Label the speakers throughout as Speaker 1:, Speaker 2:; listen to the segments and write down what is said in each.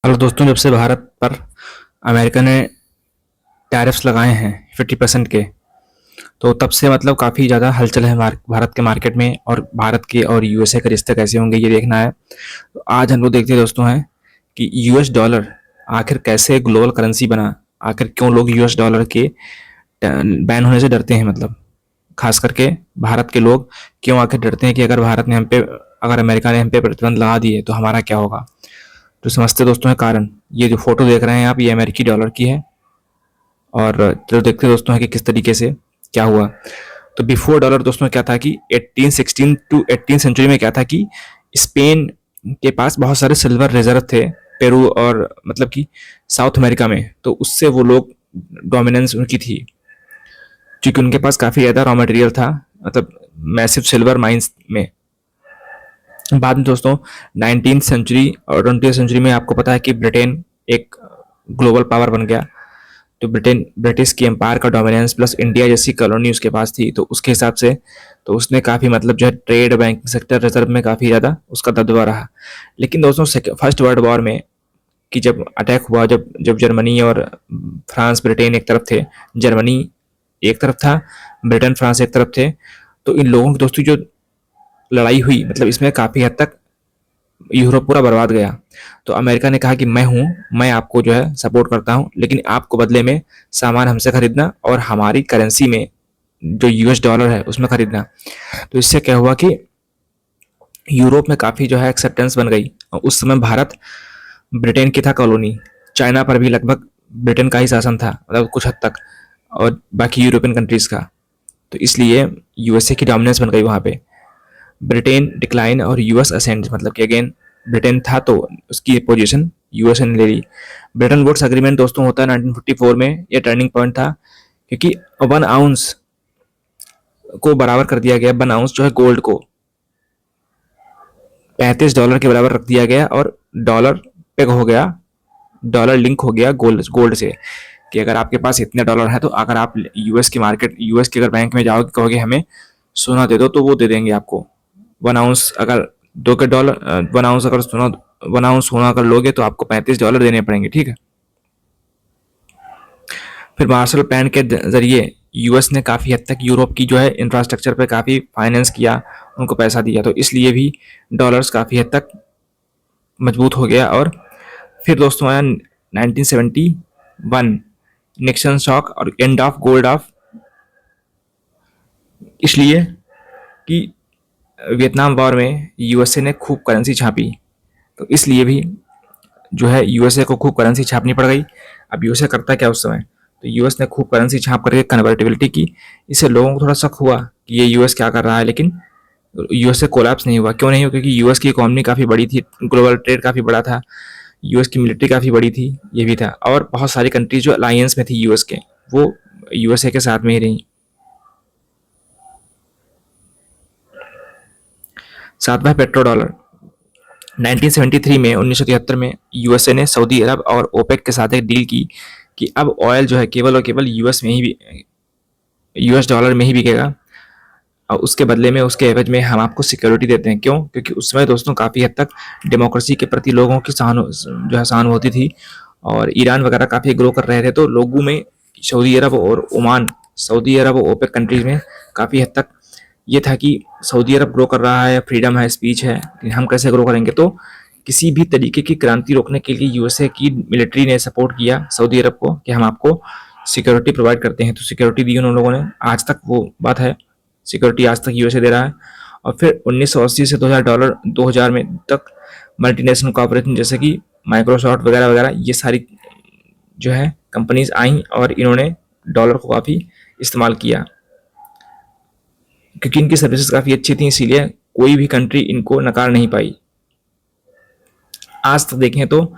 Speaker 1: Hello दोस्तों, जब से भारत पर अमेरिका ने टैरिफ्स लगाए हैं 50% के, तो तब से मतलब काफ़ी ज़्यादा हलचल है भारत के मार्केट में। और भारत के और यूएसए के रिश्ते कैसे होंगे ये देखना है। तो आज हम लोग देखते हैं दोस्तों हैं कि यूएस डॉलर आखिर कैसे ग्लोबल करेंसी बना। आखिर क्यों लोग यूएस डॉलर के बैन होने से डरते हैं, मतलब खास करके भारत के लोग क्यों आखिर डरते हैं कि अगर अमेरिका ने हम पे प्रतिबंध लगा दिए तो हमारा क्या होगा। तो समझते दोस्तों है कारण। ये जो फोटो देख रहे हैं आप, ये अमेरिकी डॉलर की है। और चलो देखते हैं दोस्तों है कि किस तरीके से क्या हुआ। तो बिफोर डॉलर दोस्तों क्या था कि 1816 टू 18 सेंचुरी में क्या था कि स्पेन के पास बहुत सारे सिल्वर रिजर्व थे, पेरू और मतलब कि साउथ अमेरिका में। तो उससे वो लोग डोमिनेंस उनकी थी, क्योंकि उनके पास काफ़ी ज़्यादा रॉ मटेरियल था, मतलब मैसिव सिल्वर माइंस में। बाद में दोस्तों 19th सेंचुरी और 20th सेंचुरी में आपको पता है कि ब्रिटेन एक ग्लोबल पावर बन गया। तो ब्रिटेन ब्रिटिश की एम्पायर का डोमिनेंस प्लस इंडिया जैसी कॉलोनी उसके पास थी, तो उसके हिसाब से तो उसने काफ़ी मतलब जो है ट्रेड बैंकिंग सेक्टर रिजर्व में काफ़ी ज़्यादा उसका दबदबा रहा। लेकिन दोस्तों फर्स्ट वर्ल्ड वॉर में कि जब अटैक हुआ, जब जब जर्मनी और फ्रांस ब्रिटेन एक तरफ थे, जर्मनी एक तरफ था, ब्रिटेन फ्रांस एक तरफ थे। तो इन लोगों की दोस्ती जो लड़ाई हुई, मतलब इसमें काफ़ी हद तक यूरोप पूरा बर्बाद गया। तो अमेरिका ने कहा कि मैं आपको जो है सपोर्ट करता हूँ, लेकिन आपको बदले में सामान हमसे खरीदना और हमारी करेंसी में जो यूएस डॉलर है उसमें खरीदना। तो इससे क्या हुआ कि यूरोप में काफ़ी जो है एक्सेप्टेंस बन गई। और उस समय भारत ब्रिटेन की था कॉलोनी। चाइना पर भी लगभग ब्रिटेन का ही शासन था, मतलब कुछ हद तक, और बाकी यूरोपियन कंट्रीज़ का। तो इसलिए यूएसए की डोमिनेंस बन गई वहाँ पे। ब्रिटेन डिक्लाइन और यूएस असेंड, मतलब कि अगेन ब्रिटेन था तो उसकी पोजीशन यूएसए ने ले ली। ब्रिटेन वुड्स एग्रीमेंट दोस्तों होता है 1954 में। ये टर्निंग पॉइंट था, क्योंकि 1 आउंस को बराबर कर दिया गया, 1 आउंस जो है गोल्ड को $35 के बराबर रख दिया गया, और डॉलर पेग हो गया, डॉलर लिंक हो गया गोल्ड गोल्ड से। कि अगर आपके पास इतने डॉलर है तो अगर आप यूएस के अगर बैंक में जाओगे, कहोगे हमें सोना दे दो, तो वो दे देंगे आपको। 1 आउंस अगर 1 आउंस अगर सोना 1 आउंस अगर लोगे तो आपको $35 देने पड़ेंगे, ठीक है। फिर मार्शल प्लान के जरिए यूएस ने काफ़ी हद तक यूरोप की जो है इंफ्रास्ट्रक्चर पे काफ़ी फाइनेंस किया, उनको पैसा दिया। तो इसलिए भी डॉलर्स काफ़ी हद तक मजबूत हो गया। और फिर दोस्तों आया 1971, निक्सन शॉक और एंड ऑफ गोल्ड ऑफ, इसलिए कि वियतनाम वॉर में यूएसए ने खूब करेंसी छापी। तो इसलिए भी जो है यूएसए को खूब करेंसी छापनी पड़ गई। अब यूएसए करता क्या उस समय, तो यूएस ने खूब करेंसी छाप करके कन्वर्टिबिलिटी की। इससे लोगों को थोड़ा शक हुआ कि ये यूएस क्या कर रहा है, लेकिन यूएसए कोलैप्स नहीं हुआ। क्यों नहीं हुआ? क्योंकि यूएस की इकोनॉमी काफ़ी बड़ी थी, ग्लोबल ट्रेड काफ़ी बड़ा था, यूएस की मिलिट्री काफ़ी बड़ी थी, ये भी था। और बहुत सारी कंट्रीज जो अलायंस में थी यूएस के, वो यूएसए के साथ में ही रही। सातवां पेट्रो डॉलर 1973 में 1973 में यूएसए ने सऊदी अरब और ओपेक के साथ एक डील की कि अब ऑयल जो है केवल और केवल यूएस डॉलर में ही बिकेगा, और उसके बदले में उसके एवज में हम आपको सिक्योरिटी देते हैं। क्यों? क्योंकि उस समय दोस्तों काफ़ी हद तक डेमोक्रेसी के प्रति लोगों की जो है सहानुभूति थी, और ईरान वगैरह काफ़ी ग्रो कर रहे थे। तो लोगों में सऊदी अरब और ओमान, सऊदी अरब और ओपेक कंट्रीज में काफ़ी हद तक ये था कि सऊदी अरब ग्रो कर रहा है, फ्रीडम है, स्पीच है, लेकिन हम कैसे ग्रो करेंगे। तो किसी भी तरीके की क्रांति रोकने के लिए यूएसए की मिलिट्री ने सपोर्ट किया सऊदी अरब को कि हम आपको सिक्योरिटी प्रोवाइड करते हैं। तो सिक्योरिटी दी उन लोगों ने, आज तक वो बात है, सिक्योरिटी आज तक यूएसए दे रहा है। और फिर 1980 से 2000 में तक मल्टीनेशनल कॉर्पोरेशन जैसे कि माइक्रोसॉफ्ट वगैरह वगैरह, ये सारी जो है कंपनीज आई और इन्होंने डॉलर को काफ़ी इस्तेमाल किया, क्योंकि इनकी सर्विसेज काफ़ी अच्छी थी, इसीलिए कोई भी कंट्री इनको नकार नहीं पाई। आज तक देखें तो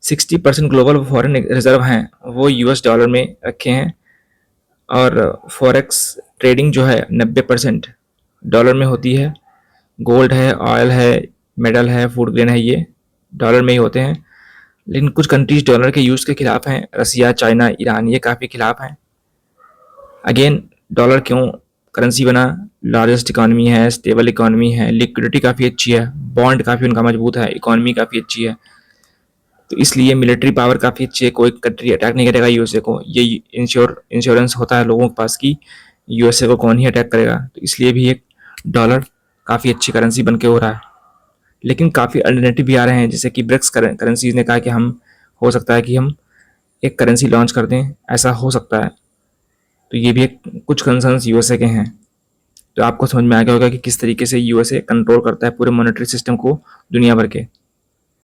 Speaker 1: 60% ग्लोबल फॉरेन रिजर्व हैं वो यूएस डॉलर में रखे हैं, और फॉरेक्स ट्रेडिंग जो है 90% डॉलर में होती है। गोल्ड है, ऑयल है, मेटल है, फूड ग्रेन है, ये डॉलर में ही होते हैं। लेकिन कुछ कंट्रीज डॉलर के यूज़ के खिलाफ हैं, रसिया, चाइना, ईरान, ये काफ़ी खिलाफ हैं। अगेन डॉलर क्यों करेंसी बना? लार्जेस्ट इकॉनमी है, स्टेबल इकॉनमी है, लिक्विडिटी काफ़ी अच्छी है, बॉन्ड काफ़ी उनका मजबूत है, इकॉनमी काफ़ी अच्छी है। तो इसलिए मिलिट्री पावर काफ़ी अच्छी है, कोई कंट्री अटैक नहीं करेगा यूएसए को, ये इंश्योरेंस होता है लोगों के पास कि यूएसए को कौन ही अटैक करेगा। तो इसलिए भी एक डॉलर काफ़ी अच्छी करेंसी बन के हो रहा है। लेकिन काफ़ी अल्टरनेटिव भी आ रहे हैं, जैसे कि ब्रिक्स करेंसीज ने कहा कि हम हो सकता है कि हम एक करेंसी लॉन्च कर दें, ऐसा हो सकता है। तो ये भी एक कुछ कंसर्न्स यूएसए के हैं। तो आपको समझ में आ गया होगा कि किस तरीके से यूएसए कंट्रोल करता है पूरे मॉनेटरी सिस्टम को दुनिया भर के।